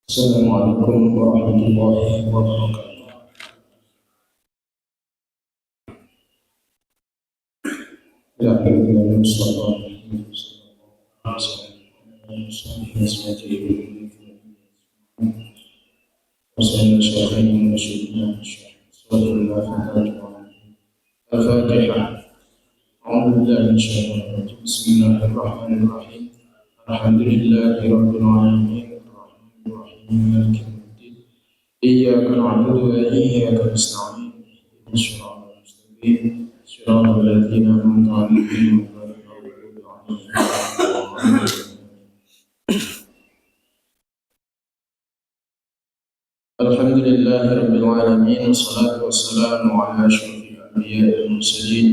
Assalamualaikum warahmatullahi wabarakatuh. Ya Nabi sallallahu alaihi wasallam. وسلم شيخنا ومرشدنا صلى الفاتحة. أعوذ بالله من الشيطان الرجيم. بسم الله الرحمن الرحيم. الحمد لله رب العالمين الرحمن الرحيم مالك يوم الدين إياك نعبد وإياك نستعين اهدنا الصراط المستقيم صراط الذين أنعمت عليهم غير المغضوب عليهم. الحمد لله رب العالمين والصلاة والسلام على أشرف الأنبياء والمرسلين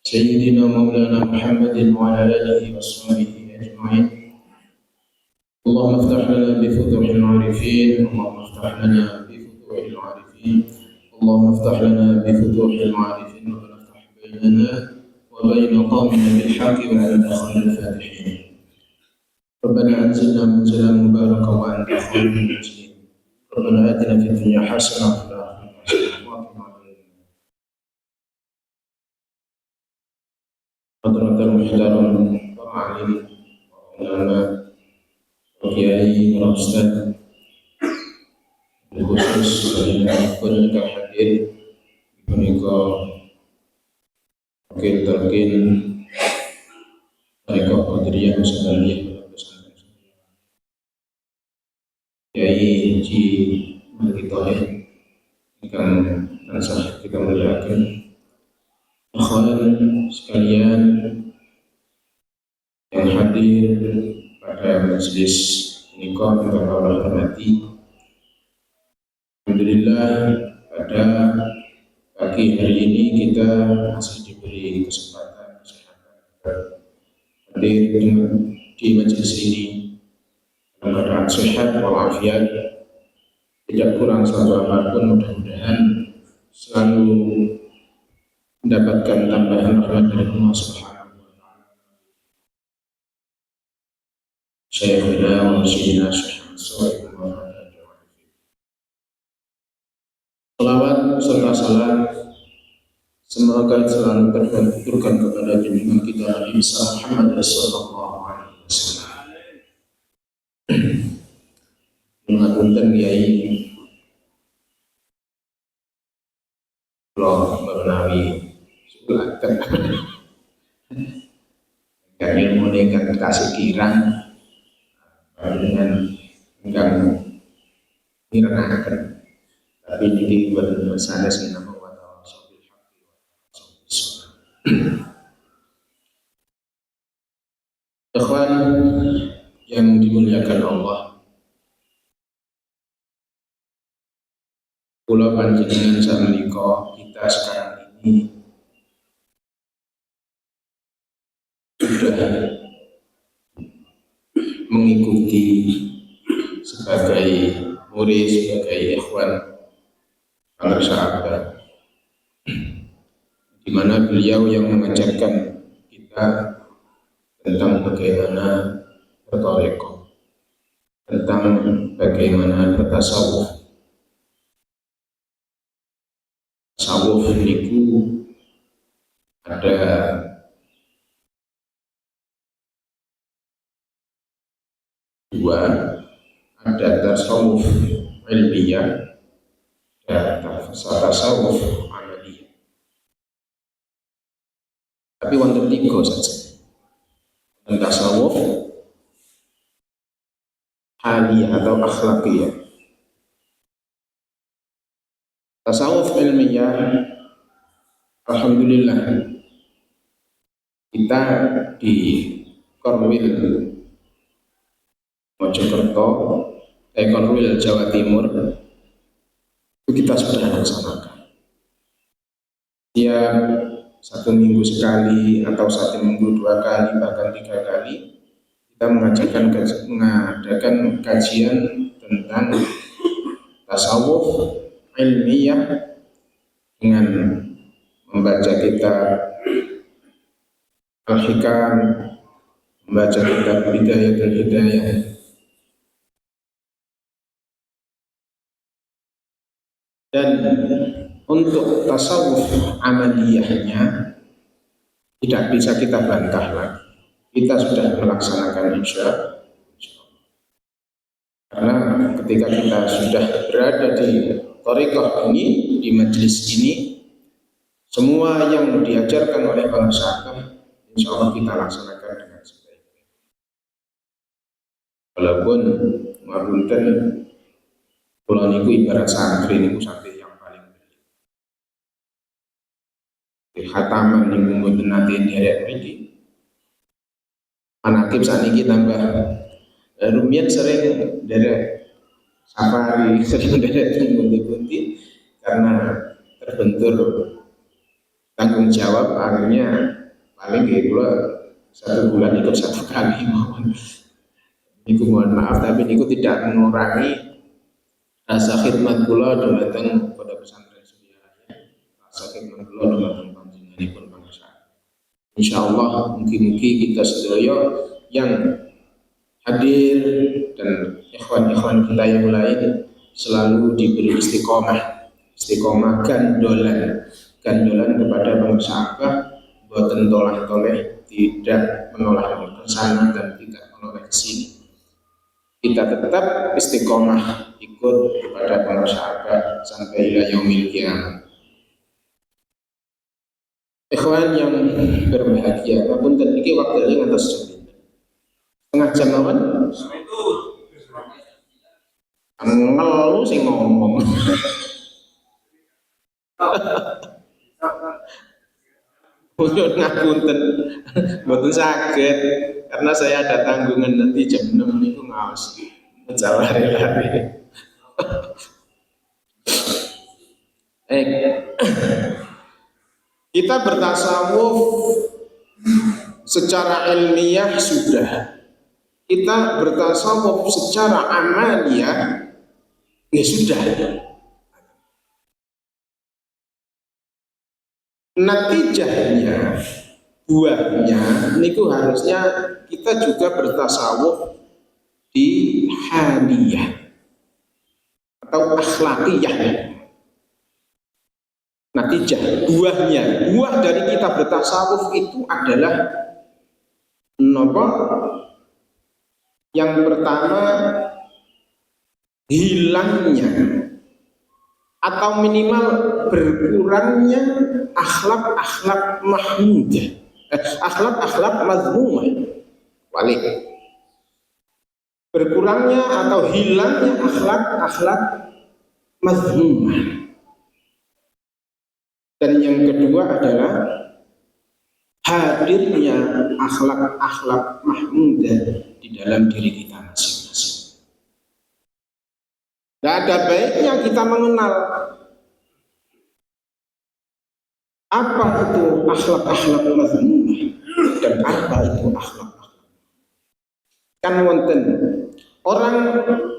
سيدنا مولانا محمد وعلى آله وصحبه أجمعين. اللهم افتح لنا بفتوح العارفين اللهم افتح لنا بفتوح العارفين اللهم افتح لنا بفتوح العارفين ربنا افتح بيننا وبين قومنا بالحق وأنت خير الفاتحين. ربنا أنزلنا منزلا مباركا وأنت خير المنزلين. ربنا آتنا في الدنيا حسنة وفي الآخرة حسنة وقنا عذاب النار. حضرة المحترم ومعالم العلماء Kiai para Ustaz khusus yang pun hadir menika wakil terkin mereka Qadiriyah Nusantara Kiai Haji Malik Thohir yang tansah kita muliakan, akhwan sekalian yang hadir pada majelis nikah yang Allah hormati. Alhamdulillah pada pagi hari ini kita masih diberi kesempatan hadir di majelis ini dalam keadaan sehat walafiat, tidak kurang satu apapun. Mudah-mudahan selalu mendapatkan tambahan rahmat dari Allah Subhanahu. Syekhina wa Syedina Syekh Salawat serta salam semoga selalu terhaturkan kepada junjungan kita Nabi Muhammad sallallahu alaihi wasallam. Mengapunten Kiai kula menawi sulaken kami mulaikan kasih kirang dengan enggang ngirengaken, tapi ini buat masalah sing nama wa tawassul bil haqqi wa tawassul bis sabr. Ikhwan yang dimuliakan Allah, kula panjenengan samenika kita sekarang ini sudah mengikuti sebagai murid, sebagai ikhwan sahabat, di mana beliau yang mengajarkan kita tentang bagaimana bertarekat, tentang bagaimana bertasawuf. Tasawuf niku ada dua, ada tasawuf ilmiah dan tasawuf amaliyah. Tapi wonten tiga saja. Tasawuf haliyah atau akhlakiyah. Tasawuf ilmiah, alhamdulillah kita di Korwil Mojokerto, Korwil Jawa Timur itu kita sudah laksanakan. Tiap 1 minggu sekali atau 1 minggu 2 kali bahkan 3 kali kita mengadakan kajian tentang tasawuf ilmiah dengan membaca kitab Al-Hikam, membaca kitab Bidayatul Hidayah, Dan untuk tasawuf amaliyahnya tidak bisa kita bantah lagi. Kita sudah melaksanakan insya. Karena ketika kita sudah berada di thariqah ini, di majelis ini, semua yang diajarkan oleh para sahabat, insya Allah kita laksanakan dengan sebaik-baiknya. Walaupun ngapunten, kula niku ibarat santri niku santri yang paling belit. Di khataman niku mboten nate nderek mriki. Anakip saniki tambah rumiyin sering nderek safari, sering nderek bunti-bunti karena terbentur tanggung jawab, akhirnya paling kula 1 bulan ikut 1 kali mohon. Niku mohon maaf, tapi niku tidak mengurangi rasa khidmat kula dumateng Pondok Pesantren Suria Raya, rasa khidmat kula dumateng panjenenganipun bangsa. Insyaallah mugi-mugi kita sedaya yang hadir dan ikhwan-ikhwan kita yang lain selalu diberi istiqomah gandolan kepada bangsa boten tolah-toleh, tidak menolak ke sana dan tidak menoleh ke sini. Kita tetap istiqomah ikut kepada para sahabat sampai ila yaumil qiyamah. Ikhwan yang berbahagia, ngapunten iki waktune ngantos jam 5. Setengah jam mawon. Ngelu sing ngomong. Untuk ngapunten, mboten saged karena saya ada tanggungan nanti jam 6 niku ngaos. Lari-lari. Kita bertasawuf secara ilmiah sudah, kita bertasawuf secara amaliyah ya sudah. Natijahnya, buahnya niku harusnya kita juga bertasawuf di haliyah atau akhlakiyah. Natijah, buah dari kita bertasawuf itu adalah nopo? Yang pertama, hilangnya atau minimal berkurangnya akhlak-akhlak mahmudah, akhlak-akhlak mazmumah. Balik. Berkurangnya atau hilangnya akhlak-akhlak mazmumah. Dan yang kedua adalah hadirnya akhlak-akhlak mahmudah di dalam diri kita masing-masing. Tidak ada baiknya kita mengenal apa itu akhlak-akhlak mazmumah dan apa itu akhlak-akhlak. Kan wonten orang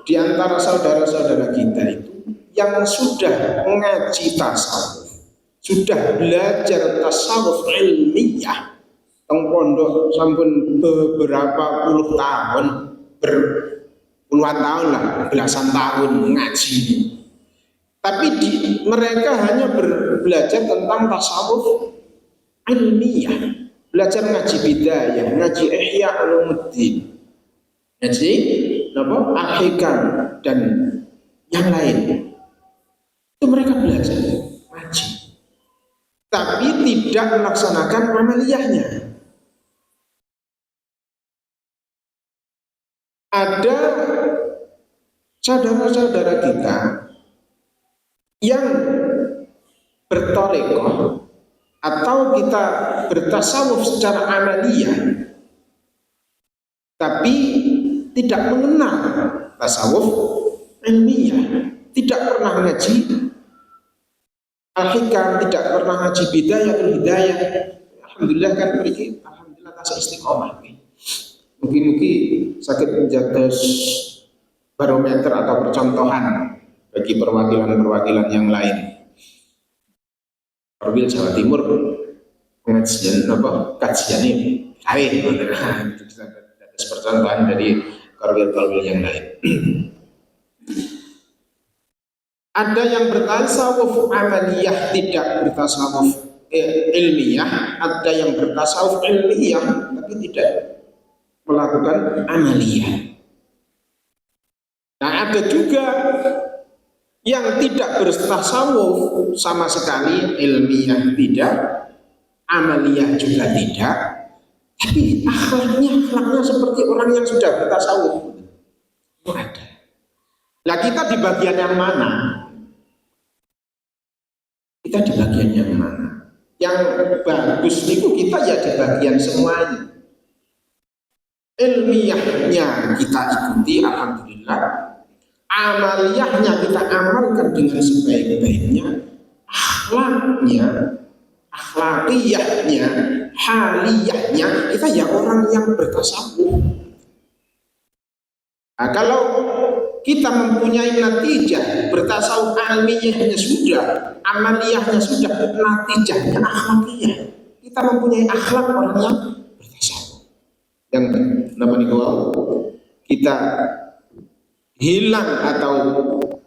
di antara saudara-saudara kita itu yang sudah mengaji tasawuf, sudah belajar tasawuf ilmiah teng pondok sampun beberapa puluh tahun, berpuluhan tahun lah, belasan tahun ngaji. Tapi mereka hanya belajar tentang tasawuf ilmiah, belajar ngaji bidayah, ngaji ihya ulumuddin, ngaji al-hikam dan yang lain. Itu mereka belajar ngaji, tapi tidak melaksanakan amaliyahnya. Ada saudara-saudara kita yang berthariqah atau kita bertasawuf secara amaliyah tapi tidak mengenal tasawuf ilmiah, tidak pernah ngaji al-hikam, tidak pernah ngaji bidayah. Alhamdulillah kan mriki alhamdulillah tasawuf istiqomah. Mungkin sakit menjadi barometer atau percontohan bagi perwakilan-perwakilan yang lain. Korwil Jawa Timur pengajian kajian ini atas percontohan dari korwil-korwil yang lain. Ada yang bertasawuf amaliyah tidak bertasawuf ilmiah, ada yang bertasawuf ilmiah tapi tidak melakukan amaliyah. Nah, ada juga yang tidak bertasawuf sama sekali, ilmiah tidak, amaliyah juga tidak, tapi akhlaknya seperti orang yang sudah bertasawuf. Itu ada. Nah, kita di bagian yang mana? Kita di bagian yang mana? Yang bagus itu kita ya di bagian semuanya. Ilmiahnya kita ikuti, alhamdulillah. Amaliyahnya kita amalkan dengan sebaik-baiknya. Akhlakiyahnya, haliyahnya kita ya orang yang bertasawuf. Nah, kalau kita mempunyai natijah bertasawuf, ilmiahnya sudah, amaliyahnya sudah, natijahnya akhlakiyah. Kita mempunyai akhlak orang yang bertasawuf. Yang namanya kita hilang atau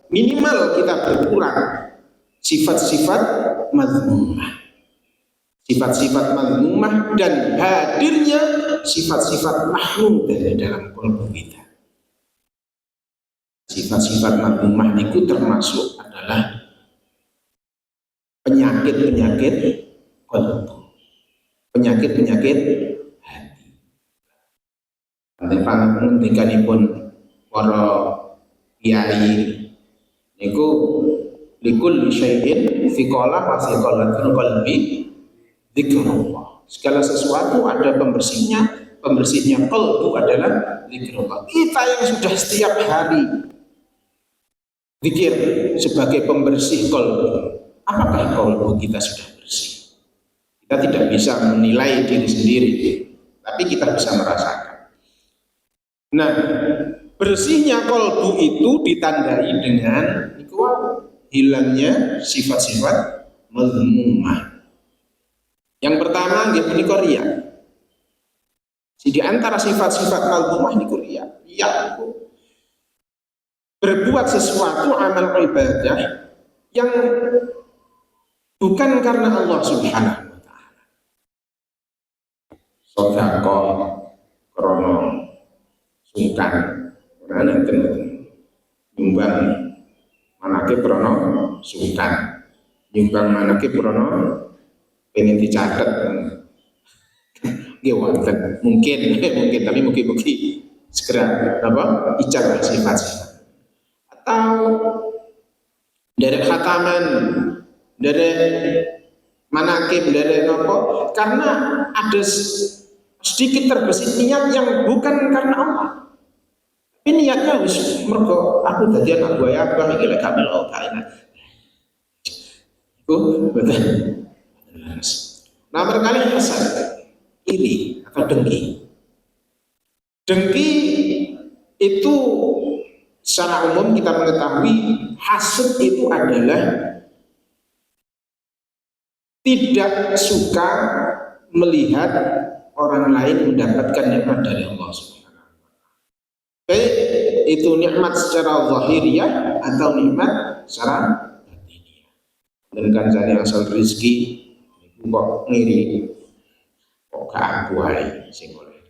minimal kita berkurang sifat-sifat mazmumah. Sifat-sifat mazmumah dan hadirnya sifat-sifat mahmud dari dalam qalbu kita. Sifat-sifat mazmumah itu termasuk adalah penyakit-penyakit qalbu. Penyakit-penyakit hati. Pengendikanipun para kiai niku likul syai'in fiqalah wa fiqalatul qalbi dzikrullah. Segala sesuatu ada pembersihnya, pembersihnya qalbu adalah dzikrullah. Kita yang sudah setiap hari zikir sebagai pembersih qalbu, apakah qalbu kita sudah bersih? Kita tidak bisa menilai diri sendiri, tapi kita bisa merasakan. Nah, bersihnya qalbu itu ditandai dengan hilangnya sifat-sifat mazmumah. Yang pertama nggih punika riya. Di antara sifat-sifat mazmumah niku riya. Riya itu berbuat sesuatu amal ibadah yang bukan karena Allah Subhanahu wa taala. Sedekah krana sungkan, ora nyumbang manake krana sungkan, nyumbang manake krana pengen dicatet. Nggih wonten, mungkin tapi mugi-mugi segera ijazah sifat-sifat. Atau dari khataman, dari manakib, dari nopo, karena ada sedikit terbesit niat yang bukan karena Allah. Tapi niatnya wis mergo aku dadi anak buah abang iki lek gak melok gak enak. Betul. Nah, berkali hasad iri atau dengki. Dengki itu secara umum kita mengetahui hasad itu adalah tidak suka melihat orang lain mendapatkan nikmat dari Allah Subhanahu wa taala. Baik itu nikmat secara zahiriyah atau nikmat secara batiniyah. Dan kancane asal rezeki kok ngiri, kok gak aku ae sing oleh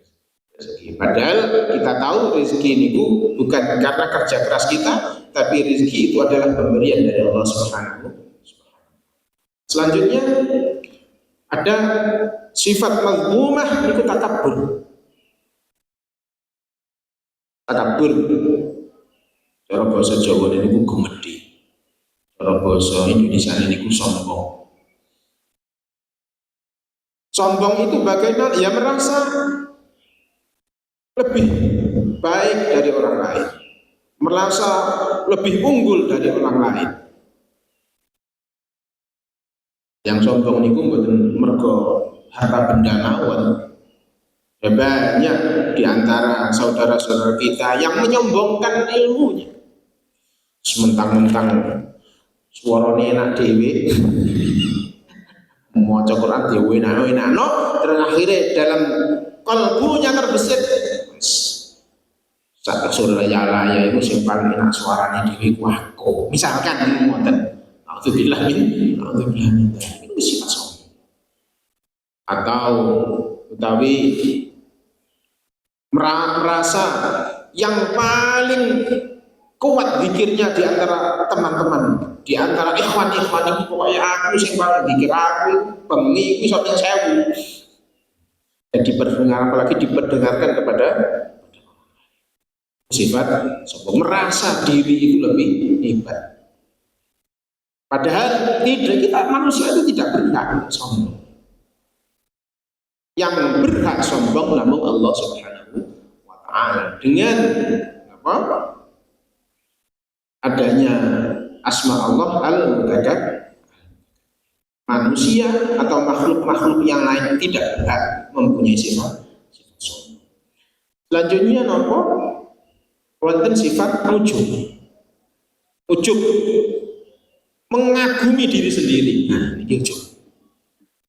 rezeki. Padahal kita tahu rezeki niku bukan karena kerja keras kita, tapi rezeki itu adalah pemberian dari Allah Subhanahu wa taala. Selanjutnya ada sifat mazmumah itu takabur. Takabur. Cara bahasa Jawa niku gemedi. Cara bahasa Indonesia niku sombong. Sombong itu bagaimana? Ya merasa lebih baik dari orang lain, merasa lebih unggul dari orang lain. Yang sombong niku mboten mergo harta benda mawon. Ya banyak di antara saudara-saudara kita yang menyombongkan ilmunya. Sementang-mentang suarane enak dhewe. Maca Quran dhewe enak-enak, terus akhirnya dalam kalbunya terbesit sak Suralaya itu sing paling enak suaranya dhewe ku aku. Misalkan ngoten. Alhamdulillah itu sifat sombong. Atau utawi merasa yang paling kuat zikirnya di antara teman-teman, di antara ikhwan-ikhwan itu pokoknya aku sing paling zikir aku bengi iku sampe 1000. Dan diperdengarkan, apalagi diperdengarkan kepada sifat sombong, merasa diri itu lebih hebat. Padahal tidak, kita manusia itu tidak berhak sombong. Yang berhak sombong namun Allah Subhanahu wa Ta'ala dengan apa? Adanya asma Allah al-mutakabbir. Manusia atau makhluk-makhluk yang lain tidak berhak mempunyai sifat sombong. Selanjutnya nopo wonten sifat ujub. Ujub mengagumi diri sendiri. Nah, ini ujub.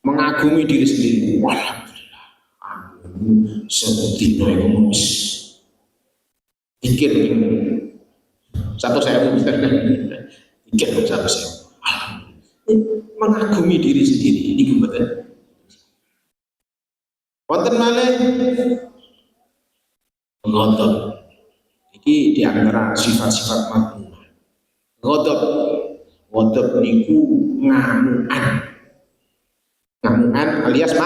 Mengagumi diri sendiri. Alhamdulillah. Aku sedina iku mus. Pikir satu saya pikir satu saya. Mengagumi diri sendiri. Ini kebetulan. Wonten malih ngodot. Iki di antara sifat-sifat makmur. Ngodot niku ngamukan. Ngamukan alias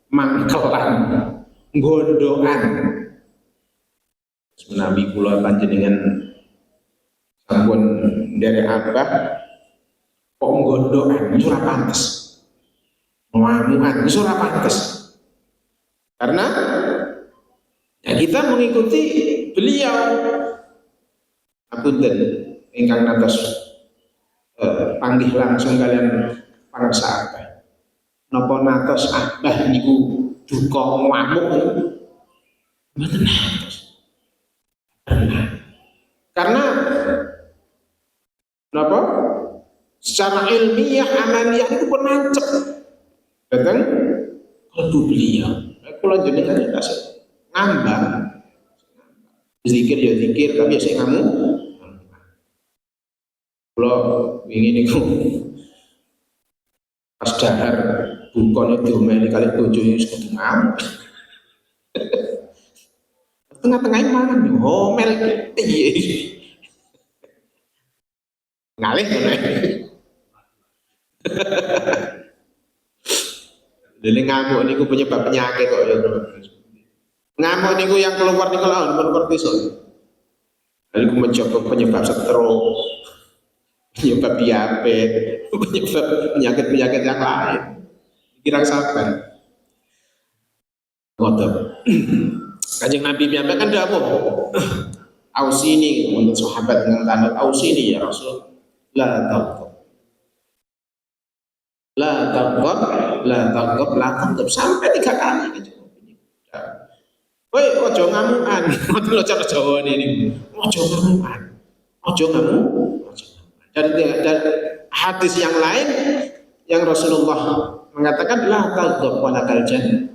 mangkelan, gondokan. Menawi kula panjenengan sampun nderek abah kok gondokan iso ora pantes. Ngamukan iso ora pantes. Karena ya kita mengikuti beliau. Apunten ingkang natos panggih langsung kalian para sahabat. Napa natos abah niku duka ngamuk mboten natos. Karena napa? Secara ilmiah amaliyah itu pun nancep datang kalbu beliau. Kula jenengan ya tasik ngambang. Zikir ya zikir tapi ya sing ngamuk. Kula wingi niku pas dahar bukone diomeli kali bojone wis kudu ngamuk. Tengah-tengah mangan yo homel piye. Ngalih ngono. Dene ngamuk niku penyebab penyakit kok ya. Ngamuk niku yang keluar niku lha kortisol. Lalu mencoba penyebab stroke, penyebab diabetes, penyebab penyakit-penyakit yang lain. Kira sabar. Ngoten. Kanjeng Nabi piyambak kan dawuh, ausini untuk sahabat dengan tanda ausini ya Rasul, la taghdab sampai 3 kali. Woi, ojo ngamukan. Ngoten lho cara Jawa ini. Ojo ngamukan. Dan hadis yang lain yang Rasulullah mengatakan la taghdab walakal jannah.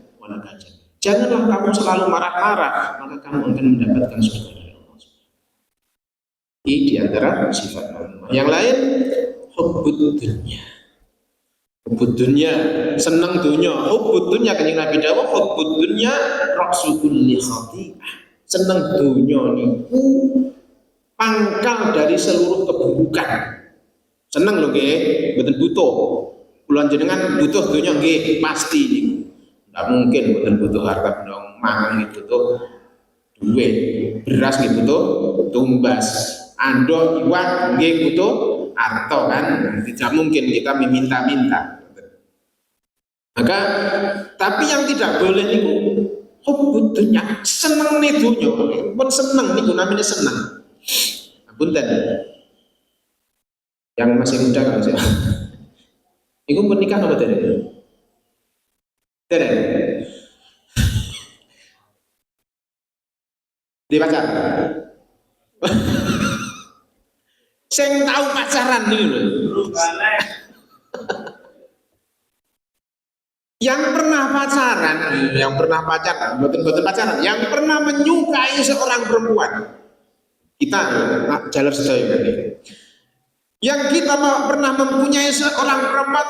Janganlah kamu selalu marah-marah, maka kamu akan mendapatkan surga dari Allah. Ini di antara sifat Allah. Yang lain, hubbud dunya, senang dunya. Hubbud dunya kanjeng Nabi dawuh, hubbud dunya ra'su kulli khati'ah. Senang dunya niku pangkal dari seluruh keburukan. Senang lho nggih, mboten butuh. Kula jenengan butuh dunya nggih, pasti niku. Tidak mungkin butuh harta benda, mangan gitu butuh duit, beras gitu butuh tumbas, andok iwak gitu butuh harta kan. Tidak mungkin kita meminta-minta. Maka tapi yang tidak boleh niku hubbud dunya, seneng nih dunya, pun seneng niku namanya seneng. Punten. Yang masih muda kan sih. Niku pun nikah apa tidak? Tidak. Di pacar. Sing tahu pacaran nih lho. Betul-betul pacaran, yang pernah menyukai seorang perempuan, kita jalur sedaya kan. Yang kita pernah mempunyai seorang perempuan,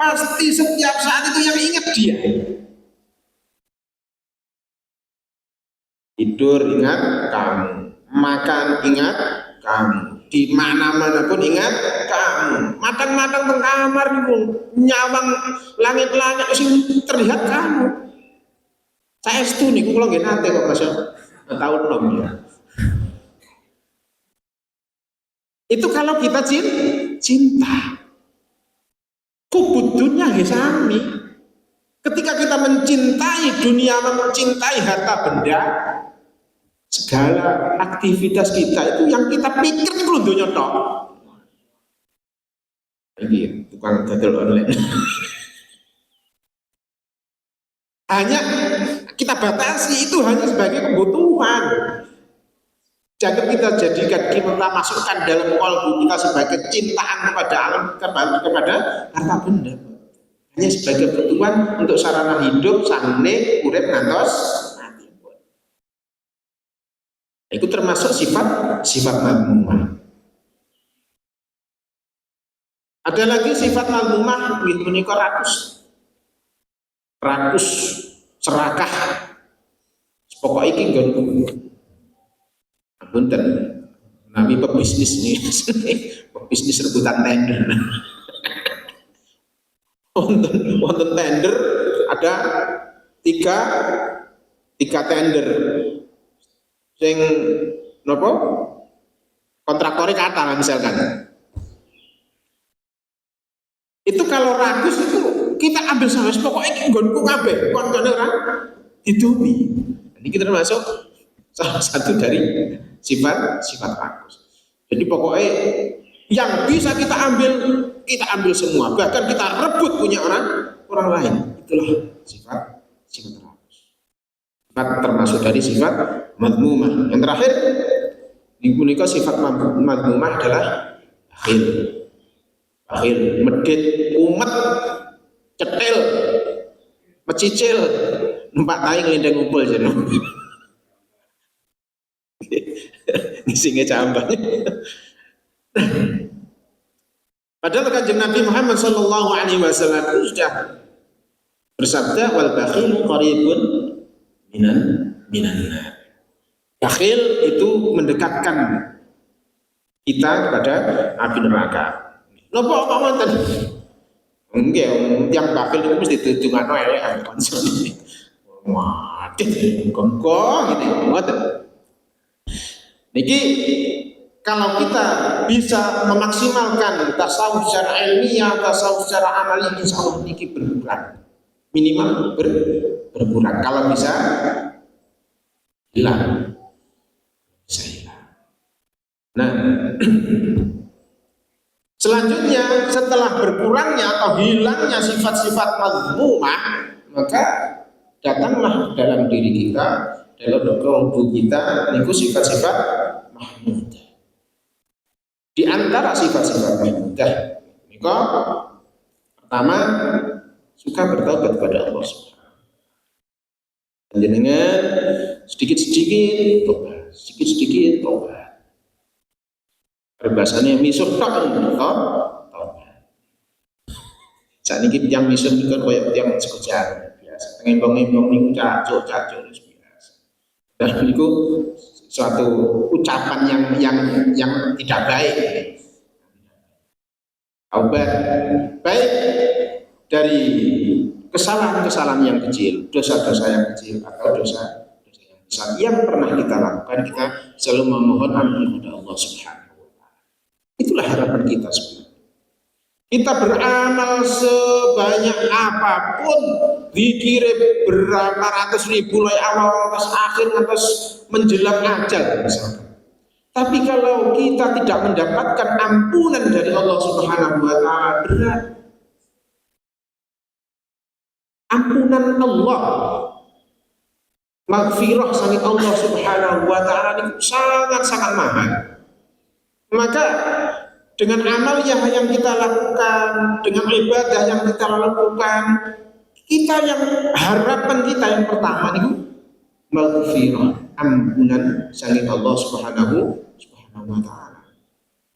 pasti setiap saat itu yang ingat dia. Tidur ingat kamu, makan ingat kamu, di mana-mana pun ingat kamu, makan-makan di kamar itu nyawang langit-langit sing terlihat kamu. Saya itu nih, kalau nggak nate kok masya tahun nom ya. Itu kalau kita cinta. Kubudunya sami. Ketika kita mencintai dunia, mencintai harta benda, segala aktivitas kita itu yang kita pikir itu dunia tok. Ini tukang dodol online. Hanya kita batasi itu hanya sebagai kebutuhan. Jangan kita jadikan, kita masukkan dalam kolbu kita sebagai cintaan kepada alam, kepada harta benda. Hanya sebagai kebutuhan untuk sarana hidup, sangne, urip, ngantos mati. Itu termasuk sifat madmumah. Ada lagi sifat madmumah, gitu menika rakus, serakah. Pokok iki nggonku. Punten, nabi pebisnis nih, pebisnis rebutan tender. Wonten tender ada tiga tender, sing nopo kontraktornya kata misalkan. Itu kalau ragus itu kita ambil sama pokoknya nggonku kabeh, kontone ora didumi. Ini kita termasuk salah satu dari sifat rakus. Jadi pokoknya yang bisa kita ambil semua, bahkan kita rebut punya orang lain. Itulah sifat rakus. Sifat termasuk dari sifat madmumah. Yang terakhir digunakan sifat madmumah adalah bakhil, medit, umet, cetil, mecicil, numpak tai ngelindeng ngumpul jadi. Ngisingnya cambang. Padahal kanjeng Nabi Muhammad Sallallahu Alaihi Wasallam itu sudah bersabda, wal bakhil qaribun minan nar. Bakhil itu mendekatkan kita kepada api neraka. Napa kok ngoten? Nggih, yang bakhil itu mesti ditungakno elek konsumsi. Wah, kongkong gitu, ngoten. Niki kalau kita bisa memaksimalkan tasawuf secara ilmiah, tasawuf secara amali, insya Allah niki berkurang, minimal berkurang. Kalau bisa hilang. Nah, selanjutnya setelah berkurangnya atau hilangnya sifat-sifat madmumah, maka datanglah dalam diri kita, dalam kalbu kita, niku sifat-sifat mahmudah. Di antara sifat-sifat mahmudah, niku pertama suka bertaubat kepada Allah Subhanahu. Jenengan sedikit-sedikit tobat, sedikit-sedikit tobat. Bahasanya misuh tok tobat. Saat ini yang misuh itu kan kayak yang sekejar biasa. Ngembang-ngembang niku cacuk biasa. Dan itu suatu ucapan yang tidak baik. Taubat baik dari kesalahan-kesalahan yang kecil, dosa-dosa yang kecil atau dosa yang besar yang pernah kita lakukan, kita selalu memohon ampun kepada Allah Subhanahu wa Ta'ala. Itulah harapan kita sebenarnya. Kita beramal sebanyak apapun, dikirim berapa ratus ribu mulai awal atas akhir atas menjelang ajal misalkan. Tapi kalau kita tidak mendapatkan ampunan dari Allah Subhanahu wa Ta'ala, berat. Ampunan Allah, maghfirah dari Allah Subhanahu wa Ta'ala itu sangat-sangat mahal. Maka dengan amal yang kita lakukan, dengan ibadah yang kita lakukan, Kita yang harapan kita yang pertama itu maghfirah, ampunan saking Allah Subhanahu wa taala.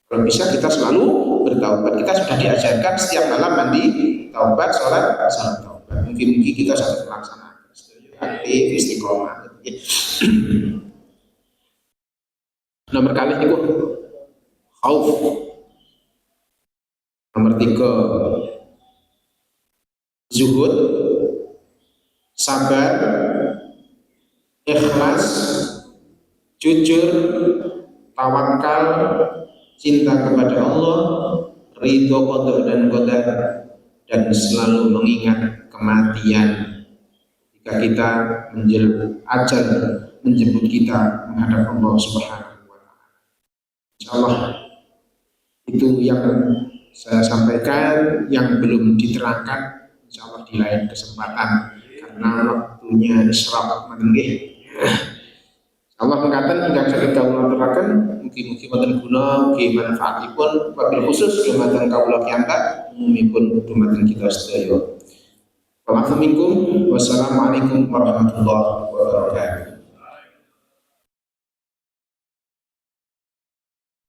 Kalau bisa kita selalu bertaubat. Kita sudah diajarkan setiap malam mandi taubat, salat taubat. Mungkin kita sudah melaksanakan. Aktif istiqomah. Nomor kali itu khauf. Nomor 3 zuhud, sabar, ikhlas, jujur, tawakal, cinta kepada Allah, ridho qada dan qadar, dan selalu mengingat kematian jika kita ajal menjemput kita menghadap Allah Subhanahu wa taala. Insyaallah itu yang saya sampaikan, yang belum diterangkan insyaallah di lain kesempatan karena waktunya isyraq menggih. Allah mengatakan ingkang saged kawula aturaken mugi-mugi wonten guna mugi manfaatipun wabil khusus dumateng kawula kiyantak umumipun dumateng kita sedaya. Wassalamualaikum warahmatullahi wabarakatuh.